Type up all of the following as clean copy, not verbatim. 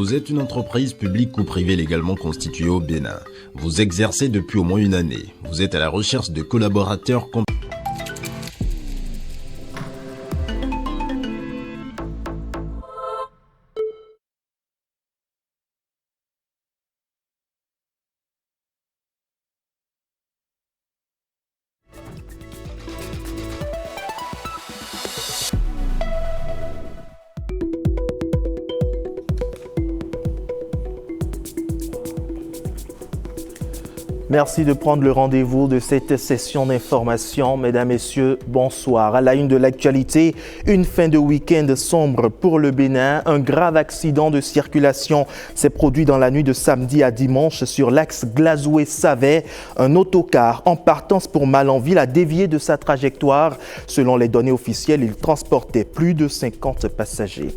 Vous êtes une entreprise publique ou privée légalement constituée au Bénin. Vous exercez depuis au moins une année. Vous êtes à la recherche de collaborateurs compétents. Merci de prendre le rendez-vous de cette session d'information. Mesdames, Messieurs, bonsoir. À la une de l'actualité, une fin de week-end sombre pour le Bénin. Un grave accident de circulation s'est produit dans la nuit de samedi à dimanche sur l'axe Glazoué-Savet. Un autocar en partance pour Malanville a dévié de sa trajectoire. Selon les données officielles, il transportait plus de 50 passagers.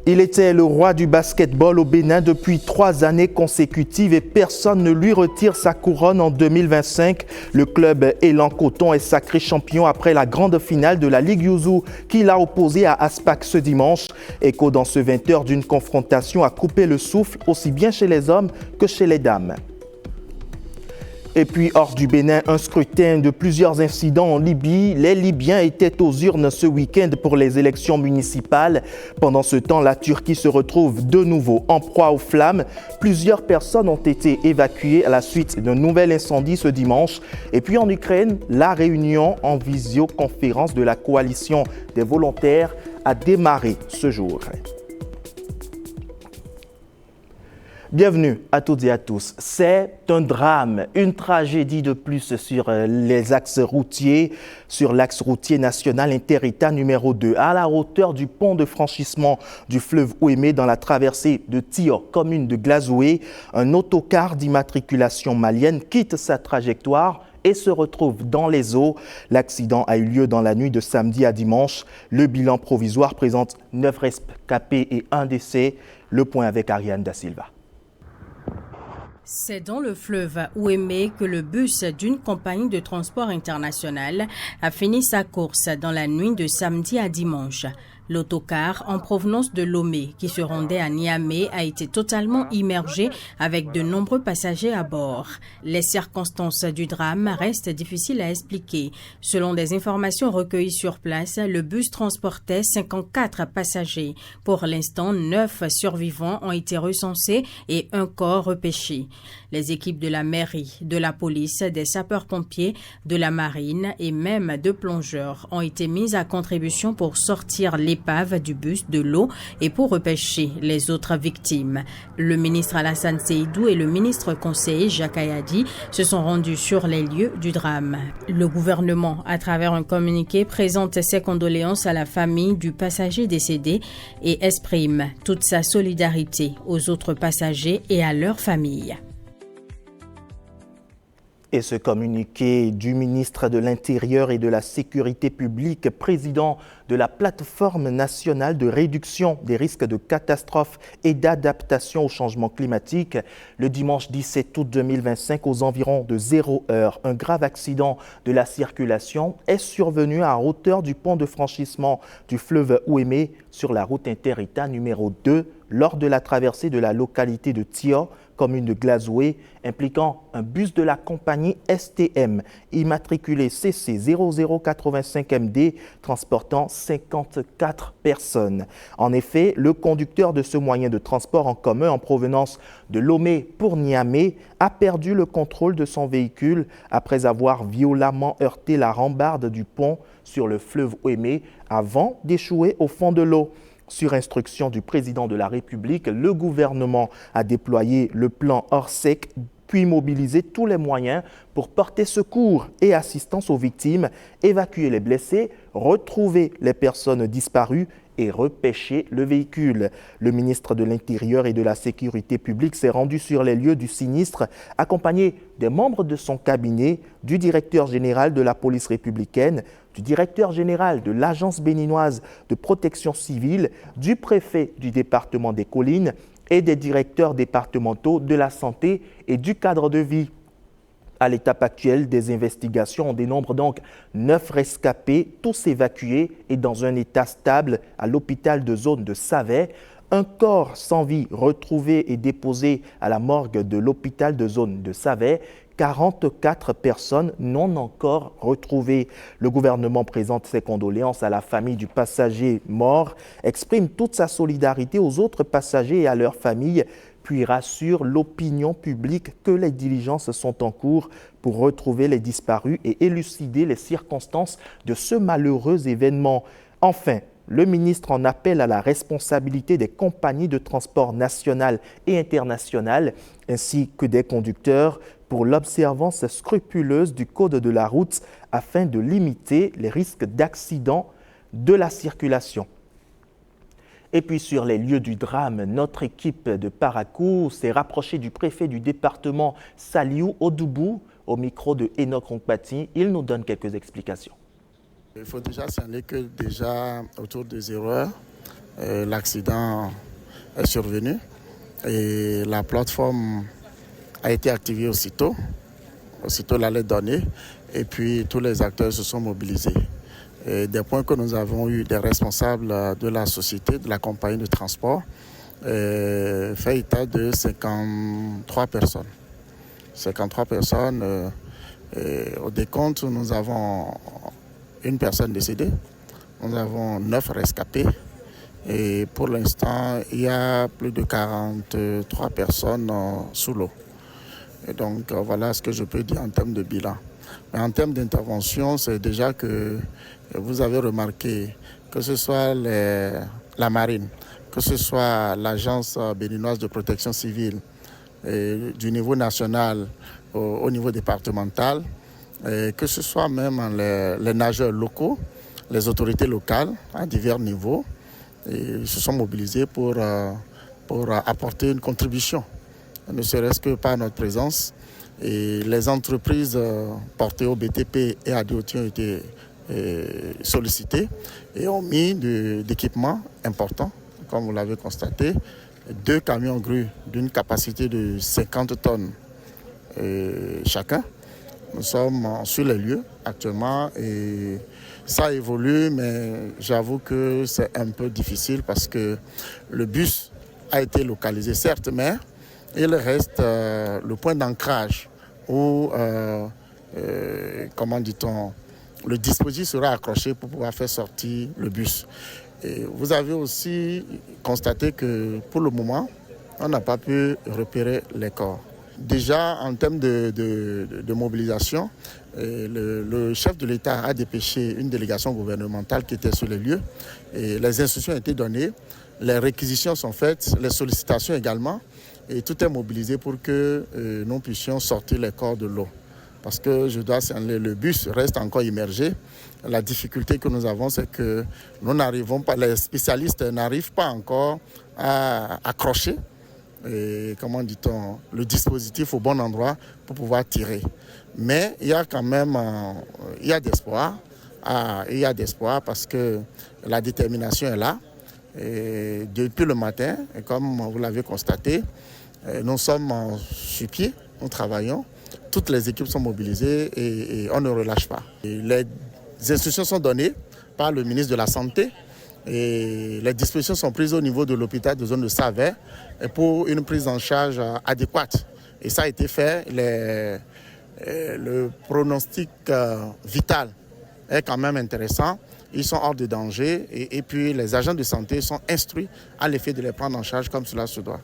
Il était le roi du basketball au Bénin depuis 3 années consécutives et personne ne lui retire sa couronne en 2025. Le club Élan Coton est sacré champion après la grande finale de la Ligue Youzou qu'il a opposé à Aspac ce dimanche. Écho dans ce 20h d'une confrontation à couper le souffle aussi bien chez les hommes que chez les dames. Et puis, hors du Bénin, un scrutin de plusieurs incidents en Libye. Les Libyens étaient aux urnes ce week-end pour les élections municipales. Pendant ce temps, la Turquie se retrouve de nouveau en proie aux flammes. Plusieurs personnes ont été évacuées à la suite d'un nouvel incendie ce dimanche. Et puis en Ukraine, la réunion en visioconférence de la coalition des volontaires a démarré ce jour. Bienvenue à toutes et à tous. C'est un drame, une tragédie de plus sur les axes routiers, sur l'axe routier national inter-État numéro 2, à la hauteur du pont de franchissement du fleuve Ouémé dans la traversée de Tio, commune de Glazoué. Un autocar d'immatriculation malienne quitte sa trajectoire et se retrouve dans les eaux. L'accident a eu lieu dans la nuit de samedi à dimanche. Le bilan provisoire présente 9 rescapés et 1 décès. Le point avec Ariane Da Silva. C'est dans le fleuve Ouémé que le bus d'une compagnie de transport international a fini sa course dans la nuit de samedi à dimanche. L'autocar en provenance de Lomé qui se rendait à Niamey a été totalement immergé avec de nombreux passagers à bord. Les circonstances du drame restent difficiles à expliquer. Selon des informations recueillies sur place, le bus transportait 54 passagers. Pour l'instant, 9 survivants ont été recensés et un corps repêché. Les équipes de la mairie, de la police, des sapeurs-pompiers, de la marine et même de plongeurs ont été mises à contribution pour sortir l'épave du bus de l'eau et pour repêcher les autres victimes. Le ministre Alassane Seydou et le ministre conseiller Jacques Ayadi se sont rendus sur les lieux du drame. Le gouvernement, à travers un communiqué, présente ses condoléances à la famille du passager décédé et exprime toute sa solidarité aux autres passagers et à leurs familles. Et ce communiqué du ministre de l'Intérieur et de la Sécurité publique, président de la plateforme nationale de réduction des risques de catastrophes et d'adaptation au changement climatique, le dimanche 17 août 2025, aux environs de 0 heure, un grave accident de la circulation est survenu à hauteur du pont de franchissement du fleuve Ouémé sur la route inter-État numéro 2 lors de la traversée de la localité de Tio, commune de Glazoué, impliquant un bus de la compagnie STM immatriculé CC 0085MD transportant 54 personnes. En effet, le conducteur de ce moyen de transport en commun en provenance de Lomé pour Niamey a perdu le contrôle de son véhicule après avoir violemment heurté la rambarde du pont sur le fleuve Ouémé avant d'échouer au fond de l'eau. Sur instruction du président de la République, le gouvernement a déployé le plan Orsec, puis mobilisé tous les moyens pour porter secours et assistance aux victimes, évacuer les blessés, retrouver les personnes disparues et repêcher le véhicule. Le ministre de l'Intérieur et de la Sécurité publique s'est rendu sur les lieux du sinistre, accompagné des membres de son cabinet, du directeur général de la police républicaine, du directeur général de l'Agence béninoise de protection civile, du préfet du département des Collines et des directeurs départementaux de la santé et du cadre de vie. À l'étape actuelle des investigations, on dénombre donc 9 rescapés, tous évacués et dans un état stable à l'hôpital de zone de Savet. Un corps sans vie retrouvé et déposé à la morgue de l'hôpital de zone de Savè. 44 personnes non encore retrouvées. Le gouvernement présente ses condoléances à la famille du passager mort, exprime toute sa solidarité aux autres passagers et à leurs familles, puis rassure l'opinion publique que les diligences sont en cours pour retrouver les disparus et élucider les circonstances de ce malheureux événement. Enfin, le ministre en appelle à la responsabilité des compagnies de transport nationales et internationales ainsi que des conducteurs pour l'observance scrupuleuse du code de la route afin de limiter les risques d'accident de la circulation. Et puis sur les lieux du drame, notre équipe de Parakou s'est rapprochée du préfet du département Saliou Odoubou au micro de Enoch Ronkpati. Il nous donne quelques explications. Il faut déjà signaler que déjà autour de 0 heure, l'accident est survenu et la plateforme a été activée aussitôt l'alerte donnée et puis tous les acteurs se sont mobilisés. Et des points que nous avons eu des responsables de la société, de la compagnie de transport, fait état de 53 personnes. 53 personnes, au décompte, nous avons une personne décédée, nous avons 9 rescapés et pour l'instant, il y a plus de 43 personnes sous l'eau. Et donc voilà ce que je peux dire en termes de bilan. Mais en termes d'intervention, c'est déjà que vous avez remarqué que ce soit la marine, que ce soit l'agence béninoise de protection civile, du niveau national au niveau départemental, que ce soit même les nageurs locaux, les autorités locales à divers niveaux, ils se sont mobilisés pour apporter une contribution, ne serait-ce que par notre présence. Et les entreprises portées au BTP et à DOT ont été sollicitées et ont mis d'équipements importants, comme vous l'avez constaté, 2 camions grues d'une capacité de 50 tonnes chacun. Nous sommes sur les lieux actuellement et ça évolue, mais j'avoue que c'est un peu difficile parce que le bus a été localisé, certes, mais il reste le point d'ancrage où, comment dit-on, le dispositif sera accroché pour pouvoir faire sortir le bus. Et vous avez aussi constaté que pour le moment, on n'a pas pu repérer les corps. Déjà, en termes de mobilisation, le chef de l'État a dépêché une délégation gouvernementale qui était sur les lieux. Et les instructions ont été données, les réquisitions sont faites, les sollicitations également. Et tout est mobilisé pour que nous puissions sortir les corps de l'eau. Parce que je dois signaler, le bus reste encore immergé. La difficulté que nous avons, c'est que nous n'arrivons pas, les spécialistes n'arrivent pas encore à accrocher, comment dit-on, le dispositif au bon endroit pour pouvoir tirer. Mais il y a quand même, il y a d'espoir. Il y a d'espoir parce que la détermination est là. Et depuis le matin, et comme vous l'avez constaté, nous sommes sur pied, nous travaillons. Toutes les équipes sont mobilisées et on ne relâche pas. Et les instructions sont données par le ministre de la Santé et les dispositions sont prises au niveau de l'hôpital de zone de Savè pour une prise en charge adéquate. Et ça a été fait. Le pronostic vital est quand même intéressant. Ils sont hors de danger et puis les agents de santé sont instruits à l'effet de les prendre en charge comme cela se doit.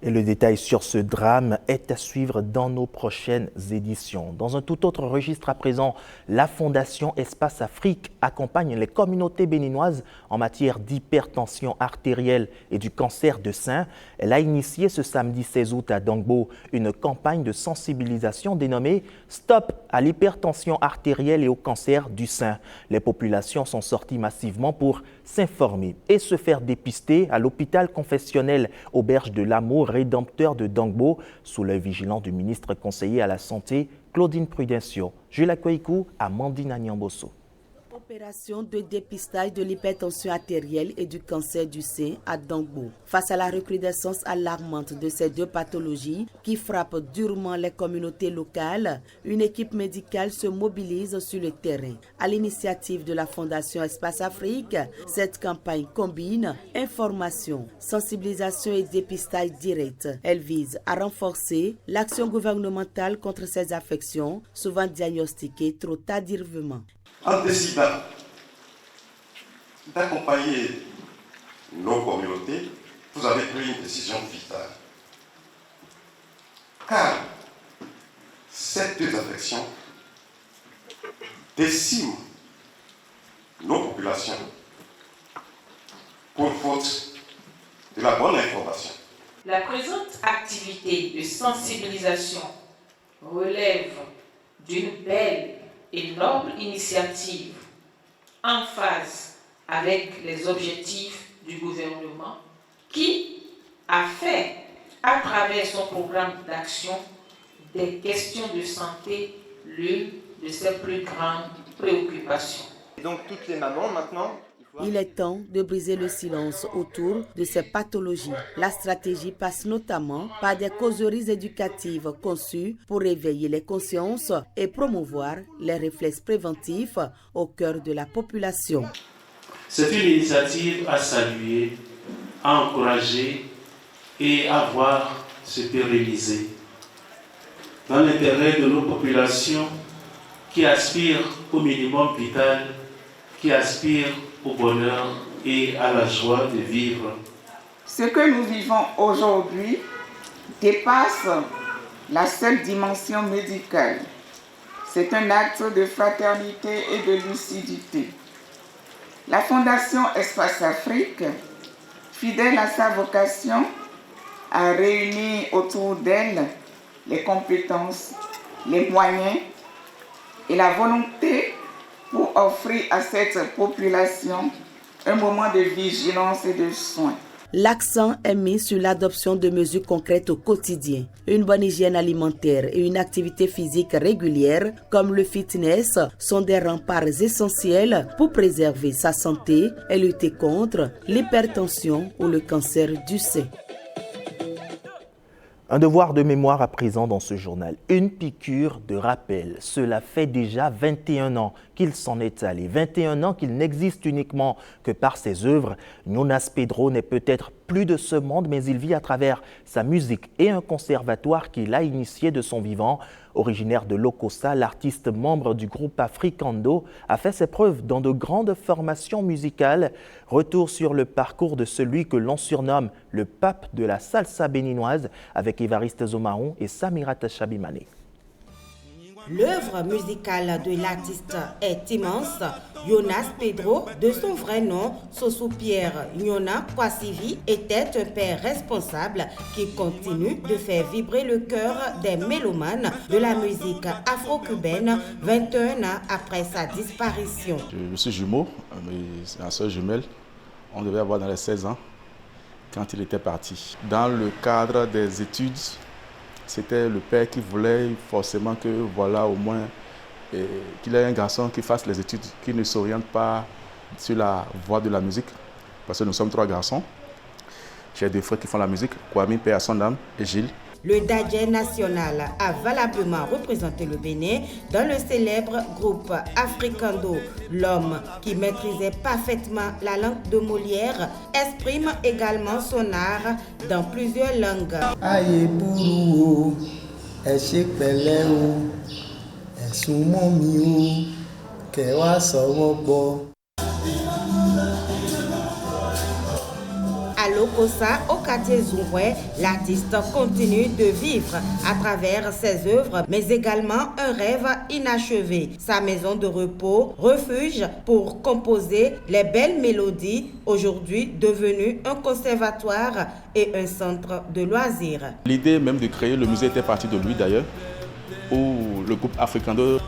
Et le détail sur ce drame est à suivre dans nos prochaines éditions. Dans un tout autre registre à présent, la Fondation Espace Afrique accompagne les communautés béninoises en matière d'hypertension artérielle et du cancer de sein. Elle a initié ce samedi 16 août à Dongbo une campagne de sensibilisation dénommée « Stop à l'hypertension artérielle et au cancer du sein ». Les populations sont sorties massivement pour s'informer et se faire dépister à l'hôpital confessionnel Auberge de l'Amour rédempteur de Dongbo sous l'œil vigilant du ministre conseiller à la Santé, Claudine Prudencio. Jules Akweikou, Amandine Agnamboso. Au Opération de dépistage de l'hypertension artérielle et du cancer du sein à Dangbo. Face à la recrudescence alarmante de ces deux pathologies qui frappent durement les communautés locales, une équipe médicale se mobilise sur le terrain. À l'initiative de la Fondation Espace Afrique, cette campagne combine information, sensibilisation et dépistage direct. Elle vise à renforcer l'action gouvernementale contre ces affections, souvent diagnostiquées trop tardivement. En décidant d'accompagner nos communautés, vous avez pris une décision vitale. Car ces deux affections déciment nos populations pour faute de la bonne information. La présente activité de sensibilisation relève d'une belle et noble initiative en phase avec les objectifs du gouvernement qui a fait, à travers son programme d'action, des questions de santé l'une de ses plus grandes préoccupations. Et donc toutes les mamans maintenant... Il est temps de briser le silence autour de ces pathologies. La stratégie passe notamment par des causeries éducatives conçues pour éveiller les consciences et promouvoir les réflexes préventifs au cœur de la population. C'est une initiative à saluer, à encourager et à voir se pérenniser. Dans l'intérêt de nos populations qui aspirent au minimum vital, qui aspirent au bonheur et à la joie de vivre. Ce que nous vivons aujourd'hui dépasse la seule dimension médicale. C'est un acte de fraternité et de lucidité. La Fondation Espace Afrique, fidèle à sa vocation, a réuni autour d'elle les compétences, les moyens et la volonté pour offrir à cette population un moment de vigilance et de soins. L'accent est mis sur l'adoption de mesures concrètes au quotidien. Une bonne hygiène alimentaire et une activité physique régulière, comme le fitness, sont des remparts essentiels pour préserver sa santé et lutter contre l'hypertension ou le cancer du sein. Un devoir de mémoire à présent dans ce journal. Une piqûre de rappel. Cela fait déjà 21 ans qu'il s'en est allé. 21 ans qu'il n'existe uniquement que par ses œuvres. Jonas Pedro n'est peut-être plus de ce monde, mais il vit à travers sa musique et un conservatoire qu'il a initié de son vivant. Originaire de Lokossa, l'artiste membre du groupe Africando a fait ses preuves dans de grandes formations musicales. Retour sur le parcours de celui que l'on surnomme le pape de la salsa béninoise avec Évariste Zomaon et Samirata Chabimane. L'œuvre musicale de l'artiste est immense. Jonas Pedro, de son vrai nom, Sosou Pierre Nyona Kwasivi, était un père responsable qui continue de faire vibrer le cœur des mélomanes de la musique afro-cubaine 21 ans après sa disparition. Je suis jumeau, c'est ma soeur jumelle. On devait avoir dans les 16 ans quand il était parti. Dans le cadre des études, c'était le père qui voulait forcément que, voilà, au moins, qu'il ait un garçon qui fasse les études, qui ne s'oriente pas sur la voie de la musique. Parce que nous sommes 3 garçons. J'ai 2 frères qui font la musique, Kwame, père à son âme, et Gilles. Le Dadje national a valablement représenté le Bénin dans le célèbre groupe Africando. L'homme qui maîtrisait parfaitement la langue de Molière exprime également son art dans plusieurs langues. À Lokossa, au quartier Zouroué, l'artiste continue de vivre à travers ses œuvres, mais également un rêve inachevé. Sa maison de repos, refuge pour composer les belles mélodies, aujourd'hui devenu un conservatoire et un centre de loisirs. L'idée même de créer le musée était partie de lui d'ailleurs, où le groupe Africando,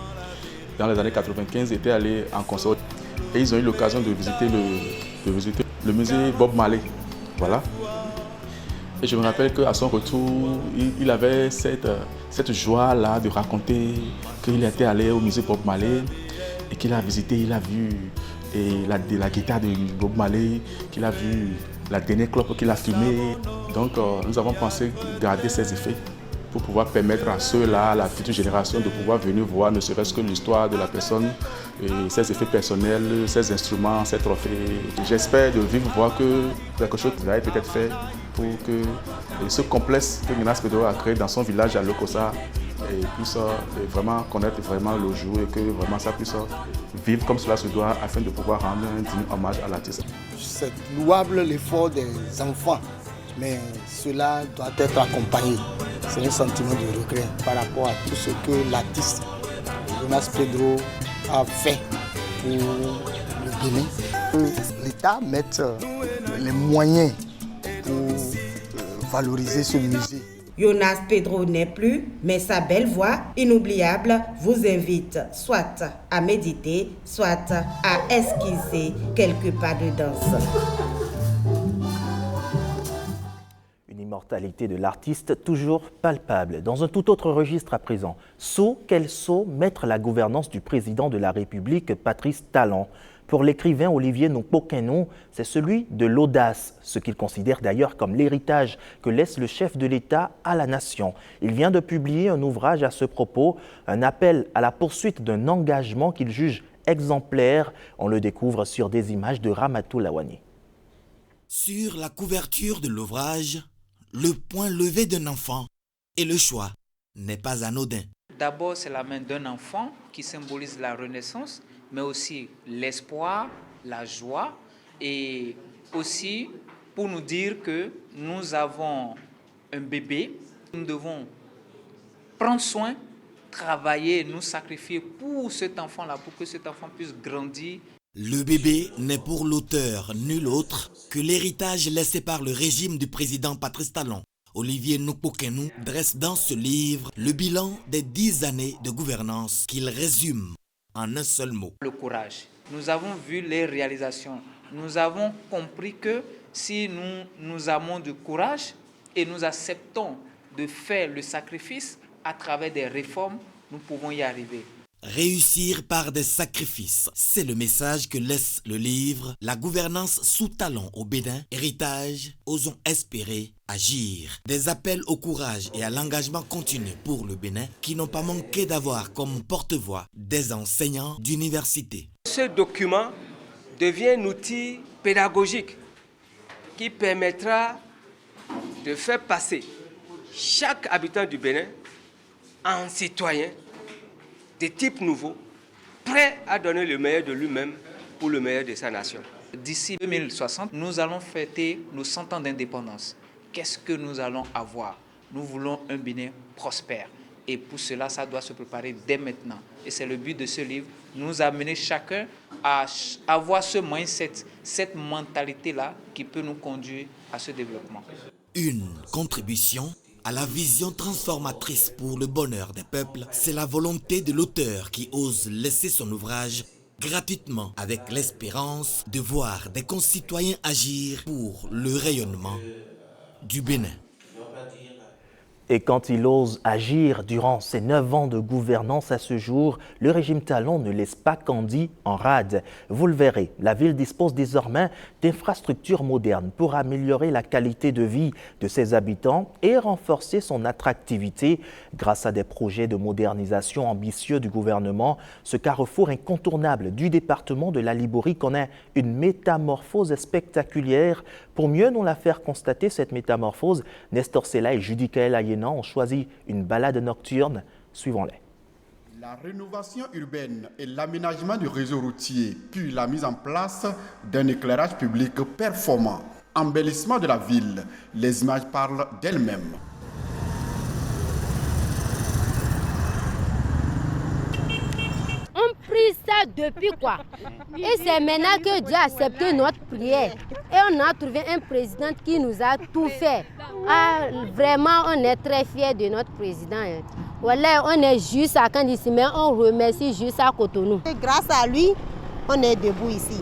dans les années 95, était allé en concert. Et ils ont eu l'occasion de visiter le musée Bob Marley. Voilà. Et je me rappelle qu'à son retour, il avait cette joie-là de raconter qu'il était allé au musée Bob Marley et qu'il a visité, il a vu la guitare de Bob Marley, qu'il a vu la dernière clope qu'il a fumée. Donc nous avons pensé garder ces effets pour pouvoir permettre à ceux-là, à la future génération, de pouvoir venir voir ne serait-ce que l'histoire de la personne, et ses effets personnels, ses instruments, ses trophées. J'espère de vivre voir que quelque chose va être peut-être fait pour que ce complexe que Yonas Pedro a créé dans son village à Lokossa puisse vraiment connaître vraiment le jour et que vraiment ça puisse vivre comme cela se doit afin de pouvoir rendre un digne hommage à l'artiste. C'est louable l'effort des enfants, mais cela doit être accompagné. C'est un sentiment de regret par rapport à tout ce que l'artiste Yonas Pedro a fait pour le Bénin. L'État mette les moyens pour valoriser ce musée. Yonas Pedro n'est plus, mais sa belle voix inoubliable vous invite soit à méditer, soit à esquisser quelques pas de danse. Une immortalité de l'artiste toujours palpable. Dans un tout autre registre à présent, quel saut mettre la gouvernance du président de la République, Patrice Talon. Pour l'écrivain Olivier Nokpo-Kenou, c'est celui de l'audace, ce qu'il considère d'ailleurs comme l'héritage que laisse le chef de l'État à la nation. Il vient de publier un ouvrage à ce propos, un appel à la poursuite d'un engagement qu'il juge exemplaire. On le découvre sur des images de Ramatou Lawani. Sur la couverture de l'ouvrage, le poing levé d'un enfant et le choix n'est pas anodin. D'abord, c'est la main d'un enfant qui symbolise la renaissance, mais aussi l'espoir, la joie, et aussi pour nous dire que nous avons un bébé, nous devons prendre soin, travailler, nous sacrifier pour cet enfant-là, pour que cet enfant puisse grandir. Le bébé n'est pour l'auteur nul autre que l'héritage laissé par le régime du président Patrice Talon. Olivier Nokpo-Kenou dresse dans ce livre le bilan des 10 années de gouvernance qu'il résume en un seul mot. Le courage. Nous avons vu les réalisations. Nous avons compris que si nous avons du courage et nous acceptons de faire le sacrifice à travers des réformes, nous pouvons y arriver. Réussir par des sacrifices, c'est le message que laisse le livre La gouvernance sous Talon au Bénin, héritage, osons espérer, agir. Des appels au courage et à l'engagement continu pour le Bénin qui n'ont pas manqué d'avoir comme porte-voix des enseignants d'université. Ce document devient un outil pédagogique qui permettra de faire passer chaque habitant du Bénin en citoyen de type nouveau, prêt à donner le meilleur de lui-même pour le meilleur de sa nation. D'ici 2060, nous allons fêter nos 100 ans d'indépendance. Qu'est-ce que nous allons avoir? Nous voulons un Bénin prospère. Et pour cela, ça doit se préparer dès maintenant. Et c'est le but de ce livre, nous amener chacun à avoir ce mindset, cette mentalité-là qui peut nous conduire à ce développement. Une contribution à la vision transformatrice pour le bonheur des peuples, c'est la volonté de l'auteur qui ose laisser son ouvrage gratuitement avec l'espérance de voir des concitoyens agir pour le rayonnement du Bénin. Et quand il ose agir durant ses 9 ans de gouvernance à ce jour, le régime Talon ne laisse pas Kandi en rade. Vous le verrez, la ville dispose désormais d'infrastructures modernes pour améliorer la qualité de vie de ses habitants et renforcer son attractivité. Grâce à des projets de modernisation ambitieux du gouvernement, ce carrefour incontournable du département de la Liborie connaît une métamorphose spectaculaire. Pour mieux nous la faire constater, cette métamorphose, Nestor Sela et Judicaël Ayena ont choisi une balade nocturne. Suivons-les. La rénovation urbaine et l'aménagement du réseau routier, puis la mise en place d'un éclairage public performant. Embellissement de la ville, les images parlent d'elles-mêmes. On prie ça depuis quoi? Et c'est maintenant que Dieu a accepté notre prière. Et on a trouvé un président qui nous a tout fait. Ah, vraiment, on est très fiers de notre président. Voilà, on est juste à Kandissi, mais on remercie juste à Cotonou. Et grâce à lui, on est debout ici.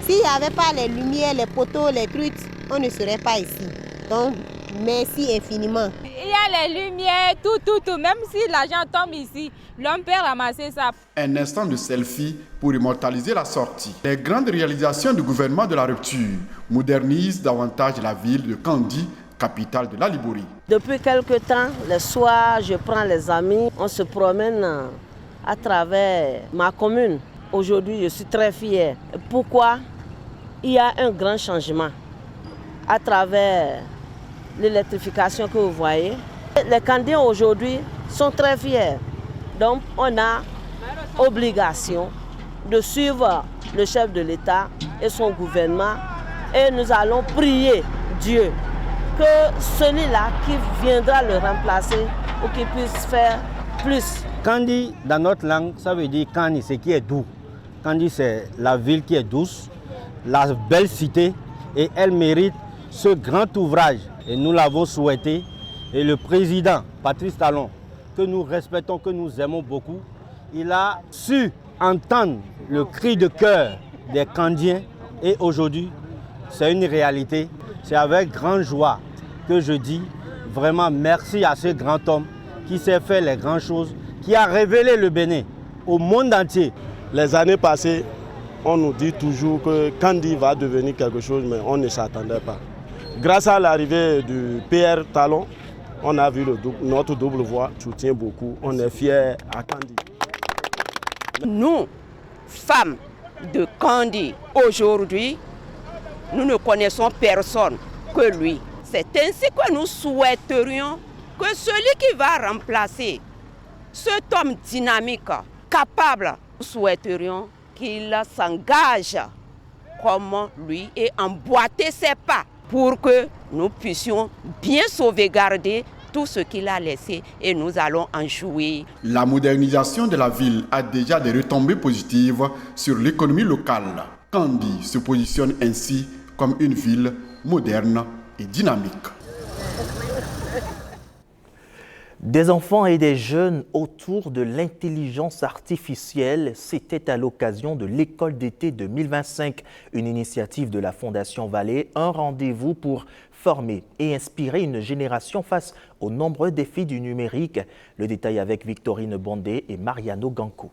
S'il n'y avait pas les lumières, les poteaux, les trucs, on ne serait pas ici. Donc, Merci infiniment. Il y a les lumières, tout. Même si l'argent tombe ici, l'homme peut ramasser ça. Un instant de selfie pour immortaliser la sortie. Les grandes réalisations du gouvernement de la rupture modernisent davantage la ville de Kandi, capitale de la Liborie. Depuis quelque temps, le soir, je prends les amis, on se promène à travers ma commune. Aujourd'hui, je suis très fière. Pourquoi? Il y a un grand changement à travers l'électrification que vous voyez. Les Kandiens aujourd'hui sont très fiers. Donc, on a obligation de suivre le chef de l'État et son gouvernement. Et nous allons prier Dieu que celui-là qui viendra le remplacer ou qui puisse faire plus. Kandi, dans notre langue, ça veut dire Kandi, c'est qui est doux. Kandi, c'est la ville qui est douce, la belle cité, et elle mérite ce grand ouvrage. Et nous l'avons souhaité. Et le président, Patrice Talon, que nous respectons, que nous aimons beaucoup, il a su entendre le cri de cœur des Kandiens. Et aujourd'hui, c'est une réalité. C'est avec grande joie que je dis vraiment merci à ce grand homme qui sait faire les grandes choses, qui a révélé le Bénin au monde entier. Les années passées, on nous dit toujours que Kandi va devenir quelque chose, mais on ne s'attendait pas. Grâce à l'arrivée du PR Talon, on a vu notre double voix soutient beaucoup. On est fiers à Kandi. Nous, femmes de Kandi, aujourd'hui, nous ne connaissons personne que lui. C'est ainsi que nous souhaiterions que celui qui va remplacer cet homme dynamique, capable, nous souhaiterions qu'il s'engage comme lui et emboîter ses pas pour que nous puissions bien sauvegarder tout ce qu'il a laissé et nous allons en jouir. La modernisation de la ville a déjà des retombées positives sur l'économie locale. Kandi se positionne ainsi comme une ville moderne et dynamique. Des enfants et des jeunes autour de l'intelligence artificielle, c'était à l'occasion de l'école d'été 2025, une initiative de la Fondation Vallée, un rendez-vous pour former et inspirer une génération face aux nombreux défis du numérique. Le détail avec Victorine Bondé et Mariano Ganko.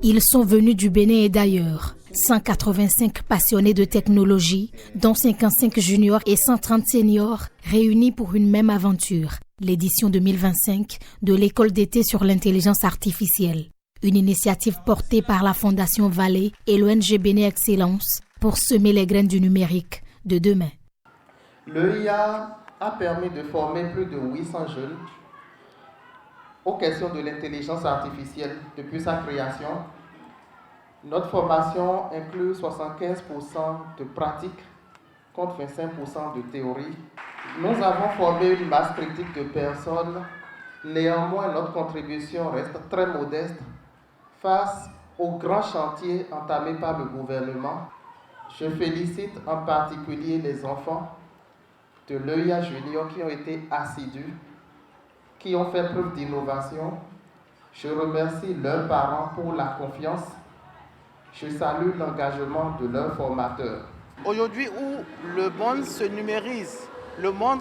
Ils sont venus du Bénin et d'ailleurs. 185 passionnés de technologie, dont 55 juniors et 130 seniors, réunis pour une même aventure, l'édition 2025 de l'école d'été sur l'intelligence artificielle. Une initiative portée par la Fondation Vallée et l'ONG Bénin Excellence pour semer les graines du numérique de demain. L'EIA a permis de former plus de 800 jeunes aux questions de l'intelligence artificielle depuis sa création. Notre formation inclut 75% de pratique contre 25% de théorie. Nous avons formé une masse critique de personnes. Néanmoins, notre contribution reste très modeste face aux grands chantiers entamés par le gouvernement. Je félicite en particulier les enfants de l'EIA Junior qui ont été assidus, qui ont fait preuve d'innovation. Je remercie leurs parents pour la confiance. Je salue l'engagement de leurs formateurs. Aujourd'hui où le monde se numérise, le monde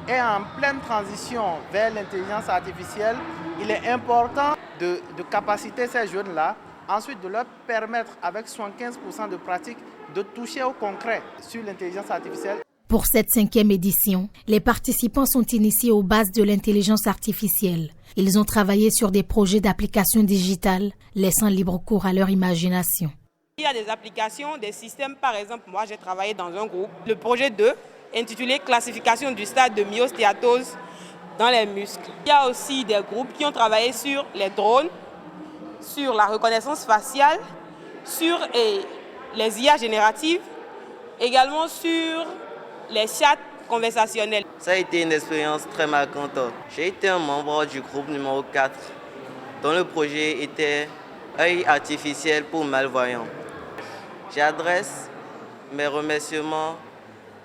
est en pleine transition vers l'intelligence artificielle, il est important de capaciter ces jeunes-là, ensuite de leur permettre avec 75% de pratique de toucher au concret sur l'intelligence artificielle. Pour cette 5e édition, les participants sont initiés aux bases de l'intelligence artificielle. Ils ont travaillé sur des projets d'applications digitales, laissant libre cours à leur imagination. Il y a des applications, des systèmes. Par exemple, moi j'ai travaillé dans un groupe, le projet 2, intitulé « Classification du stade de myostéatose dans les muscles ». Il y a aussi des groupes qui ont travaillé sur les drones, sur la reconnaissance faciale, sur les IA génératives, également sur les chats conversationnels. Ça a été une expérience très marquante. J'ai été un membre du groupe numéro 4, dont le projet était œil artificiel pour malvoyants. J'adresse mes remerciements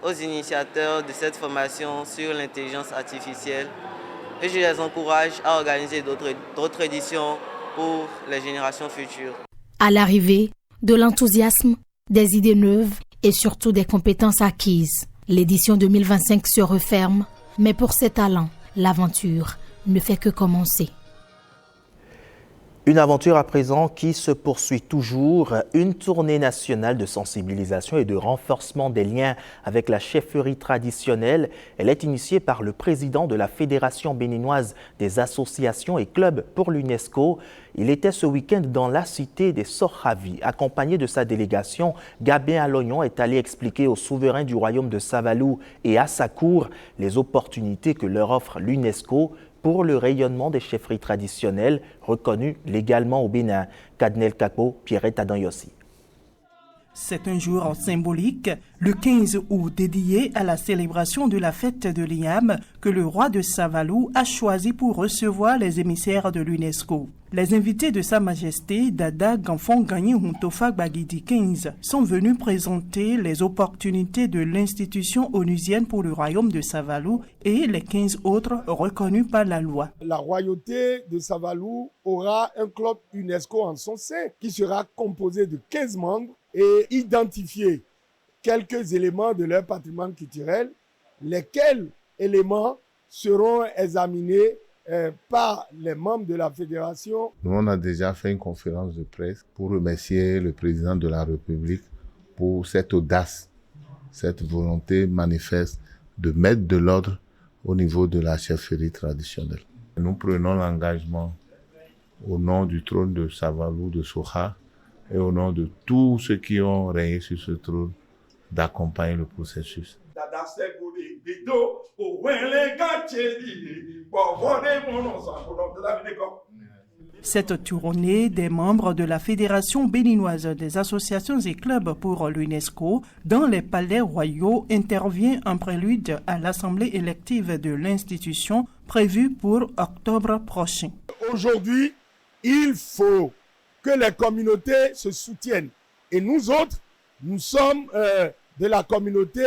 aux initiateurs de cette formation sur l'intelligence artificielle et je les encourage à organiser d'autres éditions pour les générations futures. À l'arrivée, de l'enthousiasme, des idées neuves et surtout des compétences acquises. L'édition 2025 se referme Mais pour ces talents, l'aventure ne fait que commencer. Une aventure à présent qui se poursuit toujours, une tournée nationale de sensibilisation et de renforcement des liens avec la chefferie traditionnelle. Elle est initiée par le président de la Fédération béninoise des associations et clubs pour l'UNESCO. Il était ce week-end dans la cité des Soravi. Accompagné de sa délégation, Gabin Alognon est allé expliquer aux souverains du royaume de Savalou et à sa cour les opportunités que leur offre l'UNESCO pour le rayonnement des chefferies traditionnelles reconnues légalement au Bénin. Kadnel Kakpo, Pierrette Adanyossi. C'est un jour symbolique, le 15 août, dédié à la célébration de la fête de l'Iam que le roi de Savalou a choisi pour recevoir les émissaires de l'UNESCO. Les invités de Sa Majesté Dada Gamfon Gagné Huntofa Bagidi 15 sont venus présenter les opportunités de l'institution onusienne pour le royaume de Savalou et les 15 autres reconnus par la loi. La royauté de Savalou aura un club UNESCO en son sein qui sera composé de 15 membres et identifier quelques éléments de leur patrimoine culturel, lesquels éléments seront examinés par les membres de la fédération. Nous, on a déjà fait une conférence de presse pour remercier le président de la République pour cette audace, cette volonté manifeste de mettre de l'ordre au niveau de la chefferie traditionnelle. Nous prenons l'engagement au nom du trône de Savalou, de Soha, et au nom de tous ceux qui ont régné sur ce trône, d'accompagner le processus. Cette tournée des membres de la Fédération béninoise des associations et clubs pour l'UNESCO dans les palais royaux intervient en prélude à l'assemblée élective de l'institution prévue pour octobre prochain. Aujourd'hui, il faut que les communautés se soutiennent. Et nous autres, nous sommes de la communauté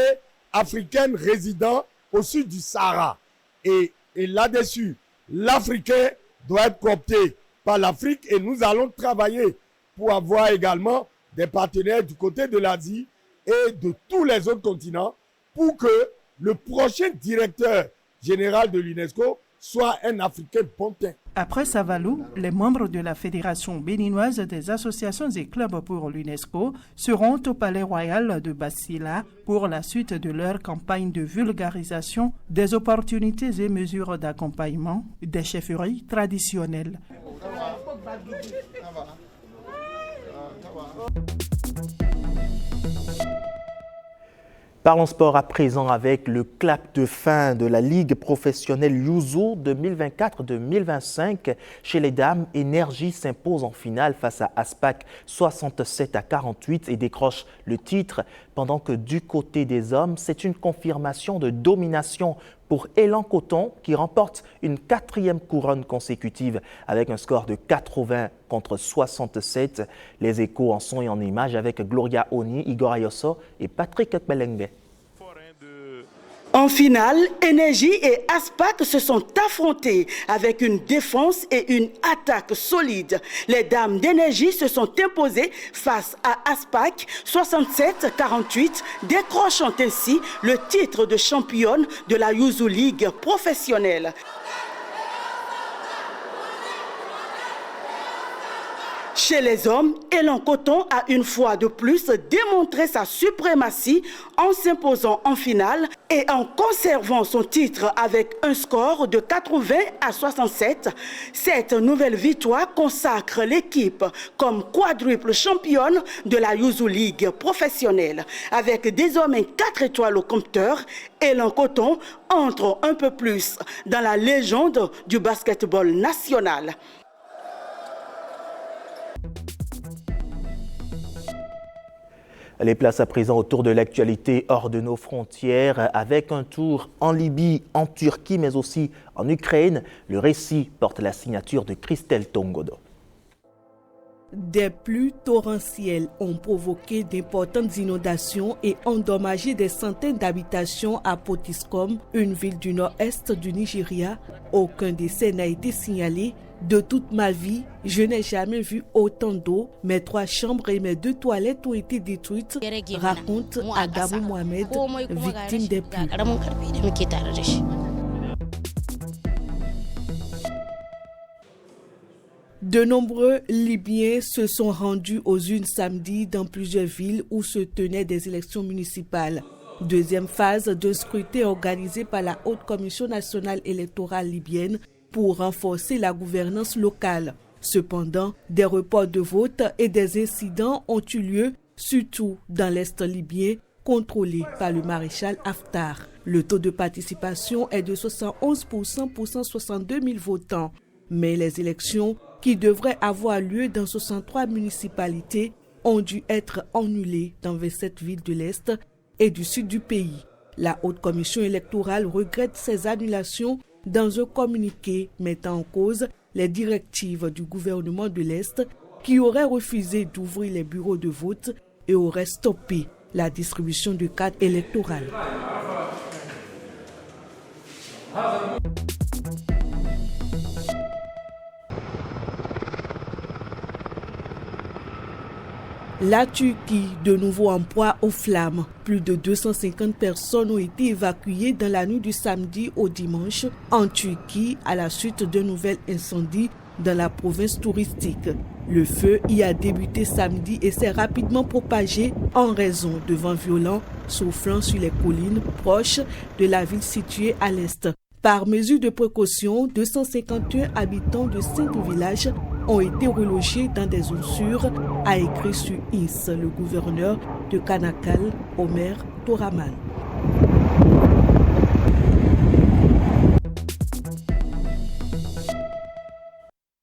africaine résidant au sud du Sahara. Et là-dessus, l'Africain doit être coopté par l'Afrique et nous allons travailler pour avoir également des partenaires du côté de l'Asie et de tous les autres continents pour que le prochain directeur général de l'UNESCO soit un Africain pontin. Après Savalou, les membres de la Fédération béninoise des associations et clubs pour l'UNESCO seront au Palais Royal de Basila pour la suite de leur campagne de vulgarisation des opportunités et mesures d'accompagnement des chefferies traditionnelles. Parlons sport à présent avec le clap de fin de la Ligue professionnelle Yuzu 2024-2025. Chez les dames, Énergie s'impose en finale face à Aspac 67-48 et décroche le titre, pendant que du côté des hommes, c'est une confirmation de domination pour Élan Coton qui remporte une 4e couronne consécutive avec un score de 80 contre 67. Les échos en son et en images avec Gloria Oni, Igor Ayosso et Patrick Belengbe. En finale, Énergie et Aspac se sont affrontés avec une défense et une attaque solide. Les dames d'Énergie se sont imposées face à Aspac 67-48, décrochant ainsi le titre de championne de la Yuzu League professionnelle. Chez les hommes, Élan Coton a une fois de plus démontré sa suprématie en s'imposant en finale et en conservant son titre avec un score de 80-67. Cette nouvelle victoire consacre l'équipe comme quadruple championne de la Yuzu League professionnelle. Avec désormais 4 étoiles au compteur, Élan Coton entre un peu plus dans la légende du basketball national. Les places à présent autour de l'actualité hors de nos frontières, avec un tour en Libye, en Turquie, mais aussi en Ukraine. Le récit porte la signature de Christelle Tongodo. Des pluies torrentielles ont provoqué d'importantes inondations et endommagé des centaines d'habitations à Potiskum, une ville du nord-est du Nigeria. Aucun décès n'a été signalé. De toute ma vie, je n'ai jamais vu autant d'eau. Mes 3 chambres et mes 2 toilettes ont été détruites, raconte Agamou Mohamed, victime des pluies. De nombreux Libyens se sont rendus aux urnes samedi dans plusieurs villes où se tenaient des élections municipales. Deuxième phase d'un scrutin organisé par la Haute Commission nationale électorale libyenne pour renforcer la gouvernance locale. Cependant, des reports de vote et des incidents ont eu lieu, surtout dans l'Est libyen, contrôlé par le maréchal Haftar. Le taux de participation est de 71% pour 162 000 votants. Mais les élections, qui devraient avoir lieu dans 63 municipalités, ont dû être annulées dans 27 villes de l'Est et du sud du pays. La Haute Commission électorale regrette ces annulations dans un communiqué mettant en cause les directives du gouvernement de l'Est qui aurait refusé d'ouvrir les bureaux de vote et aurait stoppé la distribution de cartes électorales. La Turquie, de nouveau en proie aux flammes. Plus de 250 personnes ont été évacuées dans la nuit du samedi au dimanche en Turquie à la suite d'un nouvel incendie dans la province touristique. Le feu y a débuté samedi et s'est rapidement propagé en raison de vents violents soufflant sur les collines proches de la ville située à l'est. Par mesure de précaution, 251 habitants de 5 villages ont été relogés dans des zones sûres, a écrit sur X le gouverneur de Kanakal, Omer Toraman.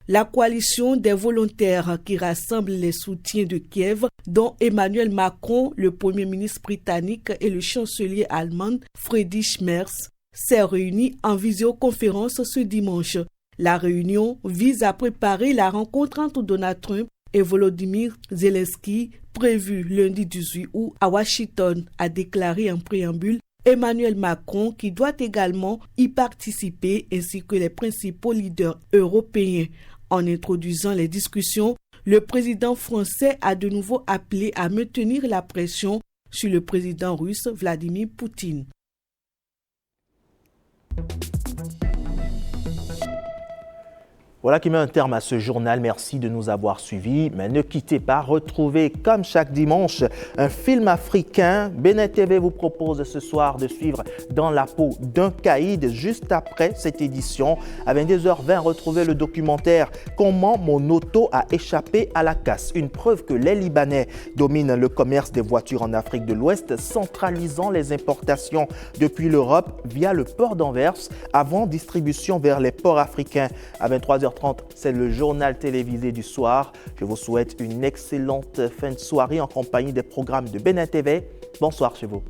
La coalition des volontaires qui rassemble les soutiens de Kiev, dont Emmanuel Macron, le Premier ministre britannique et le chancelier allemand Friedrich Merz, s'est réunie en visioconférence ce dimanche. La réunion vise à préparer la rencontre entre Donald Trump et Volodymyr Zelensky, prévue lundi 18 août à Washington, a déclaré en préambule Emmanuel Macron, qui doit également y participer, ainsi que les principaux leaders européens. En introduisant les discussions, le président français a de nouveau appelé à maintenir la pression sur le président russe Vladimir Poutine. Voilà qui met un terme à ce journal. Merci de nous avoir suivis. Mais ne quittez pas, retrouvez comme chaque dimanche un film africain. Bénin TV vous propose ce soir de suivre Dans la peau d'un caïd. Juste après cette édition, à 22h20, retrouvez le documentaire Comment mon auto a échappé à la casse. Une preuve que les Libanais dominent le commerce des voitures en Afrique de l'Ouest, centralisant les importations depuis l'Europe via le port d'Anvers avant distribution vers les ports africains. À 23h30, c'est le journal télévisé du soir. Je vous souhaite une excellente fin de soirée en compagnie des programmes de Bénin TV. Bonsoir chez vous.